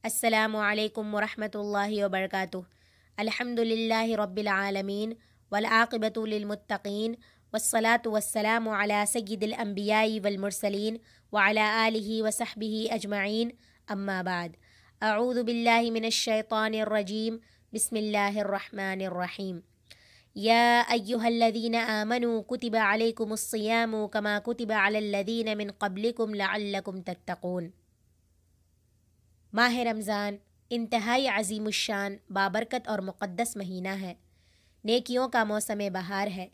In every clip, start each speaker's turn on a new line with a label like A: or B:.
A: السلام علیکم ورحمۃ اللہ وبرکاتہ۔ الحمدللہ رب العالمین والعاقبۃ للمتقین والصلاة والسلام علی سید الانبیاء والمرسلین وعلی آلہ وصحبہ اجمعین، اما بعد۔ اعوذ باللہ من الشیطان الرجیم، بسم اللہ الرحمن الرحیم۔ یا ایہا الذین آمنوا کتب علیکم الصیام کما کتب علی الذین من قبلکم لعلکم تتقون۔ ماہ رمضان انتہائی عظیم الشان، بابرکت اور مقدس مہینہ ہے۔ نیکیوں کا موسم بہار ہے۔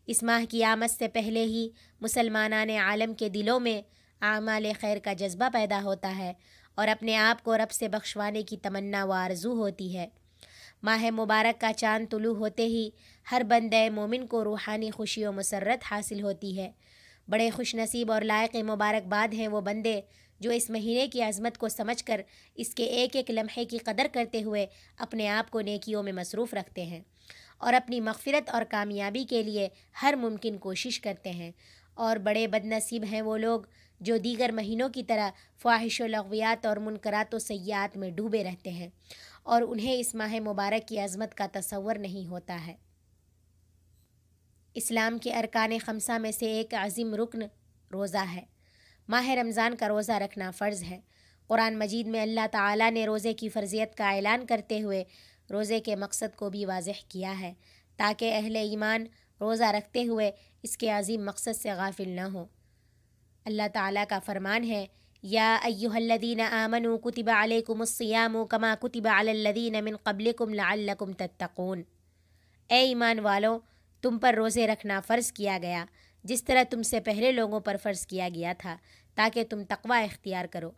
A: اس ماہ کی آمد سے پہلے ہی مسلمانان عالم کے دلوں میں اعمال خیر کا جذبہ پیدا ہوتا ہے اور اپنے آپ کو رب سے بخشوانے کی تمنا و آرزو ہوتی ہے۔ ماہ مبارک کا چاند طلوع ہوتے ہی ہر بندہ مومن کو روحانی خوشی و مسرت حاصل ہوتی ہے۔ بڑے خوش نصیب اور لائق مبارکباد ہیں وہ بندے جو اس مہینے کی عظمت کو سمجھ کر اس کے ایک ایک لمحے کی قدر کرتے ہوئے اپنے آپ کو نیکیوں میں مصروف رکھتے ہیں اور اپنی مغفرت اور کامیابی کے لیے ہر ممکن کوشش کرتے ہیں۔ اور بڑے بد نصیب ہیں وہ لوگ جو دیگر مہینوں کی طرح فواحش و لغویات اور منکرات و سیئات میں ڈوبے رہتے ہیں اور انہیں اس ماہ مبارک کی عظمت کا تصور نہیں ہوتا ہے۔ اسلام کے ارکان خمسہ میں سے ایک عظیم رکن روزہ ہے۔ ماہ رمضان کا روزہ رکھنا فرض ہے۔ قرآن مجید میں اللہ تعالیٰ نے روزے کی فرضیت کا اعلان کرتے ہوئے روزے کے مقصد کو بھی واضح کیا ہے تاکہ اہل ایمان روزہ رکھتے ہوئے اس کے عظیم مقصد سے غافل نہ ہوں۔ اللہ تعالیٰ کا فرمان ہے، یا ایہا الذین آمنوا کتب علیکم الصیام کما کتب علی الذین من قبلکم لعلکم تتقون۔ اے ایمان والو، تم پر روزے رکھنا فرض کیا گیا جس طرح تم سے پہلے لوگوں پر فرض کیا گیا تھا تاکہ تم تقوی اختیار کرو۔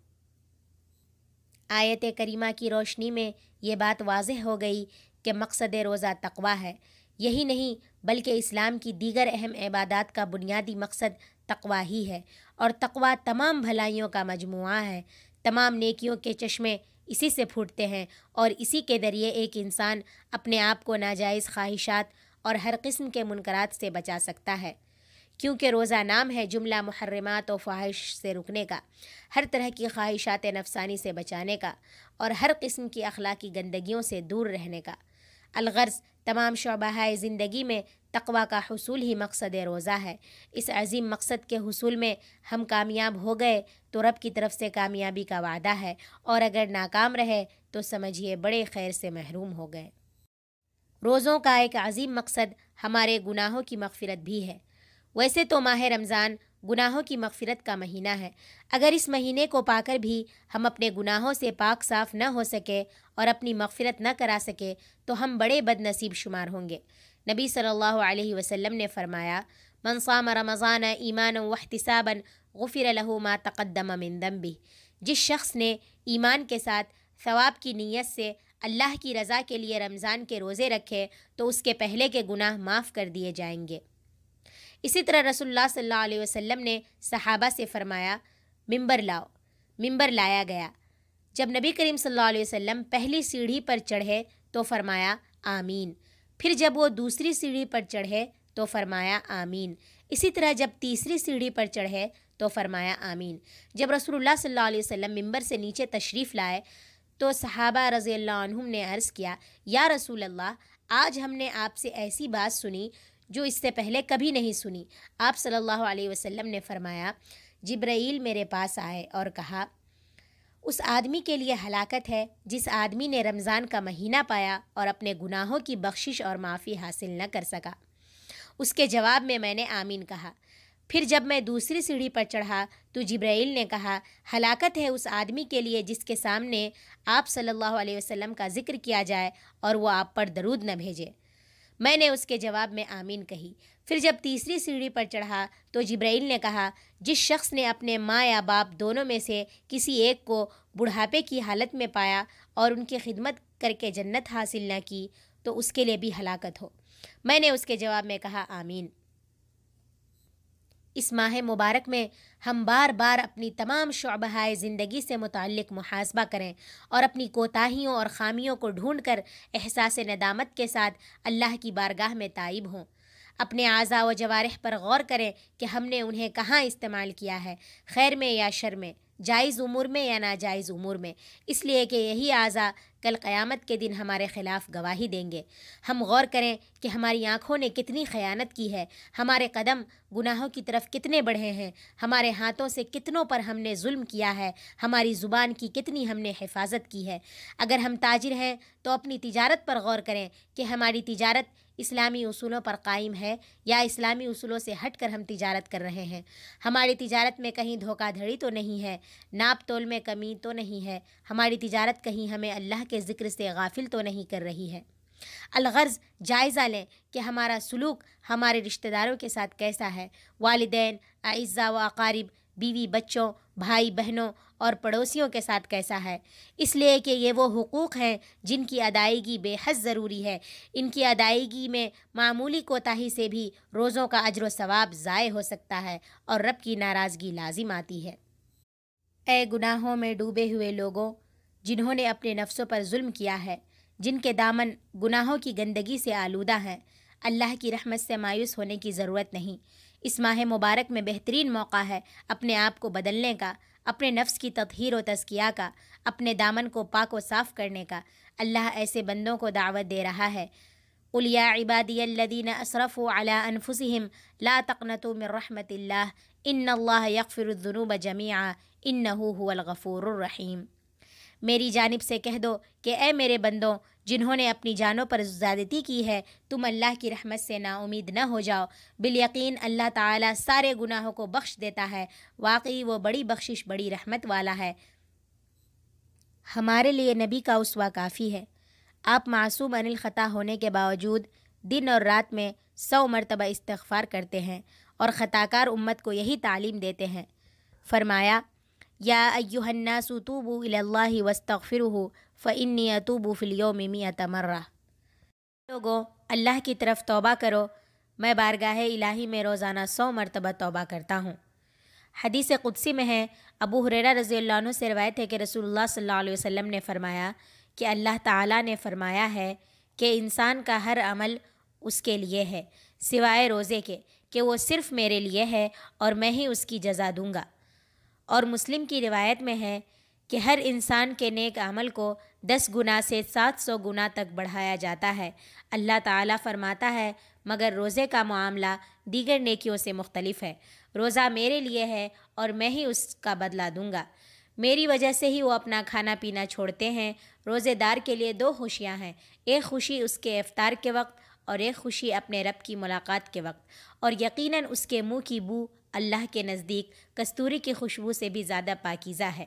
A: آیت کریمہ کی روشنی میں یہ بات واضح ہو گئی کہ مقصد روزہ تقوی ہے۔ یہی نہیں بلکہ اسلام کی دیگر اہم عبادات کا بنیادی مقصد تقوی ہی ہے، اور تقوی تمام بھلائیوں کا مجموعہ ہے۔ تمام نیکیوں کے چشمے اسی سے پھوٹتے ہیں اور اسی کے ذریعے ایک انسان اپنے آپ کو ناجائز خواہشات اور ہر قسم کے منکرات سے بچا سکتا ہے، کیونکہ روزہ نام ہے جملہ محرمات و فواحش سے رکنے کا، ہر طرح کی خواہشات نفسانی سے بچانے کا اور ہر قسم کی اخلاقی گندگیوں سے دور رہنے کا۔ الغرض تمام شعبہ زندگی میں تقوی کا حصول ہی مقصد روزہ ہے۔ اس عظیم مقصد کے حصول میں ہم کامیاب ہو گئے تو رب کی طرف سے کامیابی کا وعدہ ہے، اور اگر ناکام رہے تو سمجھیے بڑے خیر سے محروم ہو گئے۔ روزوں کا ایک عظیم مقصد ہمارے گناہوں کی مغفرت بھی ہے۔ ویسے تو ماہ رمضان گناہوں کی مغفرت کا مہینہ ہے۔ اگر اس مہینے کو پا کر بھی ہم اپنے گناہوں سے پاک صاف نہ ہو سکے اور اپنی مغفرت نہ کرا سکے تو ہم بڑے بد نصیب شمار ہوں گے۔ نبی صلی اللہ علیہ وسلم نے فرمایا، من صام رمضان ایمانا واحتسابا غفر له ما تقدم من ذنبہ۔ جس شخص نے ایمان کے ساتھ ثواب کی نیت سے اللہ کی رضا کے لیے رمضان کے روزے رکھے تو اس کے پہلے کے گناہ معاف کر دیے جائیں گے۔ اسی طرح رسول اللہ صلی اللہ علیہ وسلم نے صحابہ سے فرمایا، ممبر لاؤ۔ ممبر لایا گیا۔ جب نبی کریم صلی اللہ علیہ وسلم پہلی سیڑھی پر چڑھے تو فرمایا آمین، پھر جب وہ دوسری سیڑھی پر چڑھے تو فرمایا آمین، اسی طرح جب تیسری سیڑھی پر چڑھے تو فرمایا آمین۔ جب رسول اللہ صلی اللہ علیہ وسلم ممبر سے نیچے تشریف لائے تو صحابہ رضی اللہ عنہم نے عرض کیا، یا رسول اللہ، آج ہم نے آپ سے ایسی بات سنی جو اس سے پہلے کبھی نہیں سنی۔ آپ صلی اللہ علیہ وسلم نے فرمایا، جبرائیل میرے پاس آئے اور کہا، اس آدمی کے لیے ہلاکت ہے جس آدمی نے رمضان کا مہینہ پایا اور اپنے گناہوں کی بخشش اور معافی حاصل نہ کر سکا۔ اس کے جواب میں نے آمین کہا۔ پھر جب میں دوسری سیڑھی پر چڑھا تو جبرائیل نے کہا، ہلاکت ہے اس آدمی کے لیے جس کے سامنے آپ صلی اللہ علیہ وسلم کا ذکر کیا جائے اور وہ آپ پر درود نہ بھیجے۔ میں نے اس کے جواب میں آمین کہی۔ پھر جب تیسری سیڑھی پر چڑھا تو جبرائیل نے کہا، جس شخص نے اپنے ماں یا باپ دونوں میں سے کسی ایک کو بڑھاپے کی حالت میں پایا اور ان کی خدمت کر کے جنت حاصل نہ کی تو اس کے لیے بھی ہلاکت ہو۔ میں نے اس کے جواب میں کہا آمین۔ اس ماہ مبارک میں ہم بار بار اپنی تمام شعبہ زندگی سے متعلق محاسبہ کریں اور اپنی کوتاہیوں اور خامیوں کو ڈھونڈ کر احساس ندامت کے ساتھ اللہ کی بارگاہ میں تائب ہوں۔ اپنے اعضاء و جوارح پر غور کریں کہ ہم نے انہیں کہاں استعمال کیا ہے، خیر میں یا شر میں، جائز امور میں یا ناجائز امور میں، اس لیے کہ یہی اعضاء کل قیامت کے دن ہمارے خلاف گواہی دیں گے۔ ہم غور کریں کہ ہماری آنکھوں نے کتنی خیانت کی ہے، ہمارے قدم گناہوں کی طرف کتنے بڑھے ہیں، ہمارے ہاتھوں سے کتنوں پر ہم نے ظلم کیا ہے، ہماری زبان کی کتنی ہم نے حفاظت کی ہے۔ اگر ہم تاجر ہیں تو اپنی تجارت پر غور کریں کہ ہماری تجارت اسلامی اصولوں پر قائم ہے یا اسلامی اصولوں سے ہٹ کر ہم تجارت کر رہے ہیں۔ ہماری تجارت میں کہیں دھوکہ دھڑی تو نہیں ہے، ناپ تول میں کمی تو نہیں ہے، ہماری تجارت کہیں ہمیں اللہ کے ذکر سے غافل تو نہیں کر رہی ہے۔ الغرض جائزہ لیں کہ ہمارا سلوک ہمارے رشتہ داروں کے ساتھ کیسا ہے، والدین، اعزاء و اقارب، بیوی بچوں، بھائی بہنوں اور پڑوسیوں کے ساتھ کیسا ہے، اس لیے کہ یہ وہ حقوق ہیں جن کی ادائیگی بے حد ضروری ہے۔ ان کی ادائیگی میں معمولی کوتاہی سے بھی روزوں کا اجر و ثواب ضائع ہو سکتا ہے اور رب کی ناراضگی لازم آتی ہے۔ اے گناہوں میں ڈوبے ہوئے لوگوں، جنہوں نے اپنے نفسوں پر ظلم کیا ہے، جن کے دامن گناہوں کی گندگی سے آلودہ ہیں، اللہ کی رحمت سے مایوس ہونے کی ضرورت نہیں۔ اس ماہ مبارک میں بہترین موقع ہے اپنے آپ کو بدلنے کا، اپنے نفس کی تطہیر و تزکیہ کا، اپنے دامن کو پاک و صاف کرنے کا۔ اللہ ایسے بندوں کو دعوت دے رہا ہے، قُلْ يَا عِبَادِيَ الَّذِينَ أَسْرَفُوا عَلَىٰ أَنفُسِهِمْ لَا تَقْنَطُوا مِن رَحْمَةِ اللَّهِ إِنَّ اللَّهَ يَغْفِرُ الذُّنُوبَ جَمِيعًا إِنَّهُ هُوَ الْغَفُورُ الرَّحِيمُ۔ میری جانب سے کہہ دو کہ اے میرے بندوں، جنہوں نے اپنی جانوں پر زیادتی کی ہے، تم اللہ کی رحمت سے نا امید نہ ہو جاؤ۔ بالیقین اللہ تعالیٰ سارے گناہوں کو بخش دیتا ہے، واقعی وہ بڑی بخشش، بڑی رحمت والا ہے۔ ہمارے لیے نبی کا اسوہ کافی ہے۔ آپ معصوم عن الخطا ہونے کے باوجود دن اور رات میں 100 مرتبہ استغفار کرتے ہیں اور خطاکار امت کو یہی تعلیم دیتے ہیں۔ فرمایا، یا ایھا الناس توبوا الی اللہ واستغفروہ فانی اتوب فی الیوم 100 مرہ۔ لوگوں، اللہ کی طرف توبہ کرو، میں بارگاہ الہی میں روزانہ 100 مرتبہ توبہ کرتا ہوں۔ حدیث قدسی میں ہے، ابو ہریرہ رضی اللہ عنہ سے روایت ہے کہ رسول اللہ صلی اللہ علیہ وسلم نے فرمایا کہ اللہ تعالیٰ نے فرمایا ہے کہ انسان کا ہر عمل اس کے لیے ہے سوائے روزے کے، کہ وہ صرف میرے لیے ہے اور میں ہی اس کی جزا دوں گا۔ اور مسلم کی روایت میں ہے کہ ہر انسان کے نیک عمل کو 10 گنا سے 700 گنا تک بڑھایا جاتا ہے۔ اللہ تعالیٰ فرماتا ہے، مگر روزے کا معاملہ دیگر نیکیوں سے مختلف ہے۔ روزہ میرے لیے ہے اور میں ہی اس کا بدلہ دوں گا۔ میری وجہ سے ہی وہ اپنا کھانا پینا چھوڑتے ہیں۔ روزے دار کے لیے 2 خوشیاں ہیں، ایک خوشی اس کے افطار کے وقت اور ایک خوشی اپنے رب کی ملاقات کے وقت، اور یقیناً اس کے منہ کی بو اللہ کے نزدیک کستوری کی خوشبو سے بھی زیادہ پاکیزہ ہے۔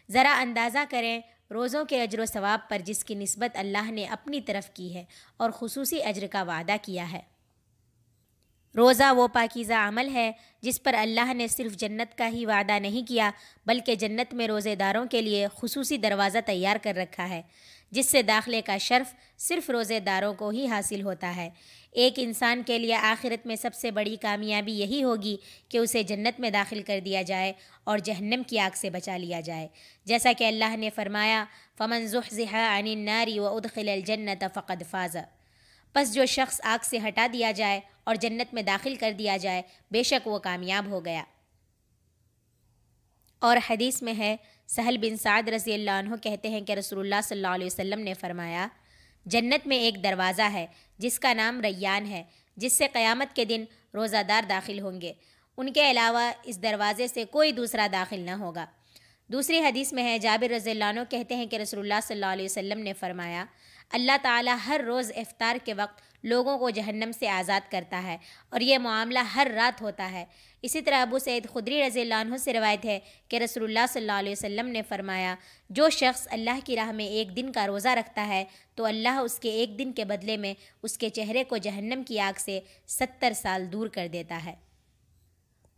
A: ذرا اندازہ کریں روزوں کے اجر و ثواب پر جس کی نسبت اللہ نے اپنی طرف کی ہے اور خصوصی اجر کا وعدہ کیا ہے۔ روزہ وہ پاکیزہ عمل ہے جس پر اللہ نے صرف جنت کا ہی وعدہ نہیں کیا، بلکہ جنت میں روزے داروں کے لیے خصوصی دروازہ تیار کر رکھا ہے، جس سے داخلے کا شرف صرف روزے داروں کو ہی حاصل ہوتا ہے۔ ایک انسان کے لیے آخرت میں سب سے بڑی کامیابی یہی ہوگی کہ اسے جنت میں داخل کر دیا جائے اور جہنم کی آگ سے بچا لیا جائے، جیسا کہ اللہ نے فرمایا، فَمَن زُحْزِحَ عَنِ النَّارِ وَأُدْخِلَ الْجَنَّةَ فَقَدْ فَازَ۔ پس جو شخص آگ سے ہٹا دیا جائے اور جنت میں داخل کر دیا جائے، بے شک وہ کامیاب ہو گیا۔ اور حدیث میں ہے، سہل بن سعد رضی اللہ عنہ کہتے ہیں کہ رسول اللہ صلی اللہ علیہ وسلم نے فرمایا، جنت میں ایک دروازہ ہے جس کا نام ریان ہے، جس سے قیامت کے دن روزہ دار داخل ہوں گے، ان کے علاوہ اس دروازے سے کوئی دوسرا داخل نہ ہوگا۔ دوسری حدیث میں ہے، جابر رضی اللہ عنہ کہتے ہیں کہ رسول اللہ صلی اللہ علیہ وسلم نے فرمایا، اللہ تعالیٰ ہر روز افطار کے وقت لوگوں کو جہنم سے آزاد کرتا ہے، اور یہ معاملہ ہر رات ہوتا ہے۔ اسی طرح ابو سعید خدری رضی اللہ عنہ سے روایت ہے کہ رسول اللہ صلی اللہ علیہ وسلم نے فرمایا، جو شخص اللہ کی راہ میں ایک دن کا روزہ رکھتا ہے تو اللہ اس کے ایک دن کے بدلے میں اس کے چہرے کو جہنم کی آگ سے 70 سال دور کر دیتا ہے۔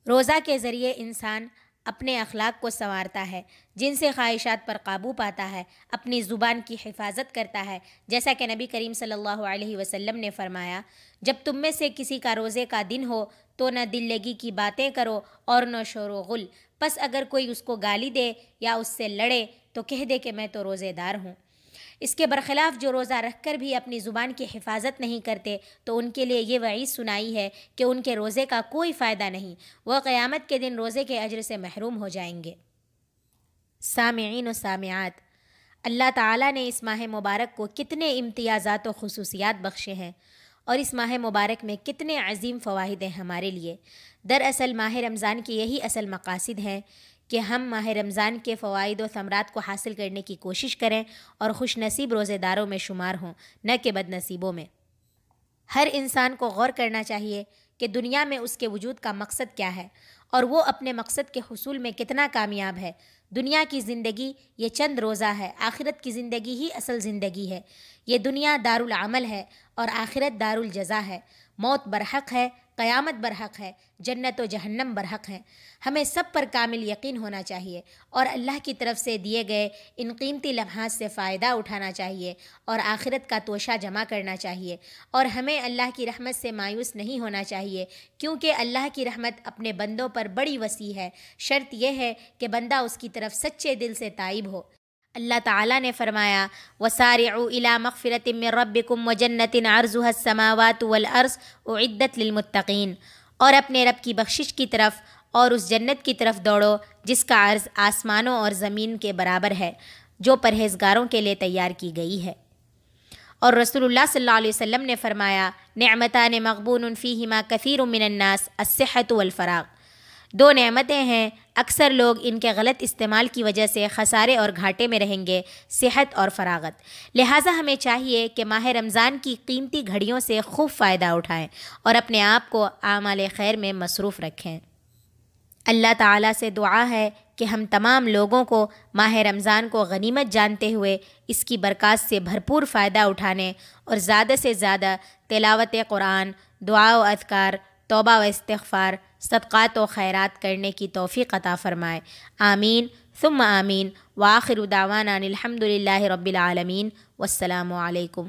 A: روزہ کے ذریعے انسان اپنے اخلاق کو سنوارتا ہے، جن سے خواہشات پر قابو پاتا ہے، اپنی زبان کی حفاظت کرتا ہے، جیسا کہ نبی کریم صلی اللہ علیہ وسلم نے فرمایا، جب تم میں سے کسی کا روزے کا دن ہو تو نہ دل لگی کی باتیں کرو اور نہ شور و غل، پس اگر کوئی اس کو گالی دے یا اس سے لڑے تو کہہ دے کہ میں تو روزے دار ہوں۔ اس کے برخلاف جو روزہ رکھ کر بھی اپنی زبان کی حفاظت نہیں کرتے تو ان کے لیے یہ وعید سنائی ہے کہ ان کے روزے کا کوئی فائدہ نہیں، وہ قیامت کے دن روزے کے اجر سے محروم ہو جائیں گے۔ سامعین و سامعات، اللہ تعالیٰ نے اس ماہ مبارک کو کتنے امتیازات و خصوصیات بخشے ہیں، اور اس ماہ مبارک میں کتنے عظیم فوائد ہیں ہمارے لیے۔ دراصل ماہ رمضان کی یہی اصل مقاصد ہیں کہ ہم ماہ رمضان کے فوائد و ثمرات کو حاصل کرنے کی کوشش کریں اور خوش نصیب روزے داروں میں شمار ہوں، نہ کہ بد نصیبوں میں۔ ہر انسان کو غور کرنا چاہیے کہ دنیا میں اس کے وجود کا مقصد کیا ہے اور وہ اپنے مقصد کے حصول میں کتنا کامیاب ہے۔ دنیا کی زندگی یہ چند روزہ ہے، آخرت کی زندگی ہی اصل زندگی ہے۔ یہ دنیا دارالعمل ہے اور آخرت دارالجزا ہے۔ موت برحق ہے، قیامت برحق ہے، جنت و جہنم برحق ہیں۔ ہمیں سب پر کامل یقین ہونا چاہیے اور اللہ کی طرف سے دیے گئے ان قیمتی لمحات سے فائدہ اٹھانا چاہیے اور آخرت کا توشہ جمع کرنا چاہیے، اور ہمیں اللہ کی رحمت سے مایوس نہیں ہونا چاہیے، کیونکہ اللہ کی رحمت اپنے بندوں پر بڑی وسیع ہے۔ شرط یہ ہے کہ بندہ اس کی طرف سچے دل سے تائب ہو۔ اللہ تعالیٰ نے فرمایا وَسَارِعُوا إِلَىٰ مَغْفِرَةٍ مِّن رَبِّكُمْ وَجَنَّةٍ عَرْضُهَا السَّمَاوَاتُ وَالْأَرْضُ أُعِدَّتْ لِلْمُتَّقِينَ، اور اپنے رب کی بخشش کی طرف اور اس جنت کی طرف دوڑو جس کا عرض آسمانوں اور زمین کے برابر ہے، جو پرہیزگاروں کے لیے تیار کی گئی ہے۔ اور رسول اللہ صلی اللہ علیہ وسلم نے فرمایا نعمتان مغبون فیہما کثیر من الناس الصحۃ والفراغ، دو نعمتیں ہیں اکثر لوگ ان کے غلط استعمال کی وجہ سے خسارے اور گھاٹے میں رہیں گے، صحت اور فراغت۔ لہٰذا ہمیں چاہیے کہ ماہ رمضان کی قیمتی گھڑیوں سے خوب فائدہ اٹھائیں اور اپنے آپ کو اعمال خیر میں مصروف رکھیں۔ اللہ تعالیٰ سے دعا ہے کہ ہم تمام لوگوں کو ماہ رمضان کو غنیمت جانتے ہوئے اس کی برکات سے بھرپور فائدہ اٹھانے اور زیادہ سے زیادہ تلاوت قرآن، دعا و اذکار، توبہ و استغفار، صدقات و خیرات کرنے کی توفیق عطا فرمائے۔ آمین ثم آمین، وآخر دعوانا الحمد للہ رب العالمین، والسلام علیکم۔